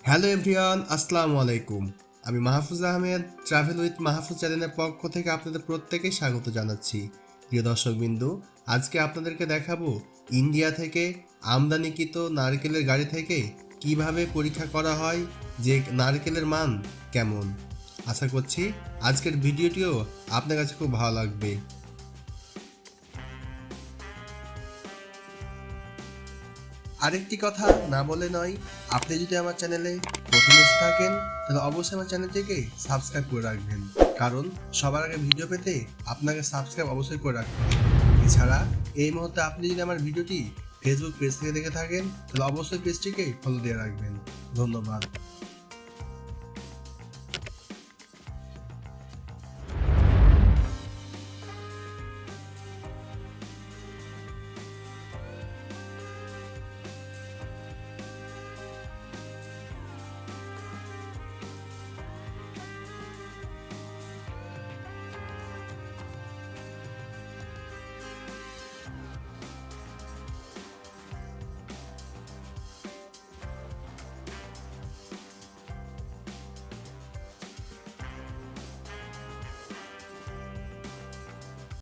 Hello everyone, আসসালামু আলাইকুম। আমি মাহফুজ আহমেদ, ট্রাভেল উইথ মাহফুজ চ্যানেলের পক্ষ থেকে আপনাদের প্রত্যেকেই স্বাগত জানাচ্ছি। প্রিয় দর্শকবিন্দু, আজকে আপনাদেরকে দেখাবো ইন্ডিয়া থেকে আমদানিকৃত নারকেলের গাড়ি থেকে কিভাবে পরীক্ষা করা হয় যে নারকেলের মান কেমন। আশা করছি আজকের ভিডিওটিও আপনার কাছে খুব ভালো লাগবে। আরেকটি কথা না বলে নয়, আপনি যদি আমার চ্যানেলে প্রথম এসে থাকেন তাহলে অবশ্যই আমার চ্যানেলটিকে সাবস্ক্রাইব করে রাখবেন, কারণ সবার আগে ভিডিও পেতে আপনাকে সাবস্ক্রাইব অবশ্যই করে রাখতে হবে। এছাড়া এই মুহূর্তে আপনি যদি আমার ভিডিওটি ফেসবুক পেজ থেকে দেখে থাকেন তাহলে অবশ্যই পেজটিকে ফলো দিয়ে রাখবেন। ধন্যবাদ।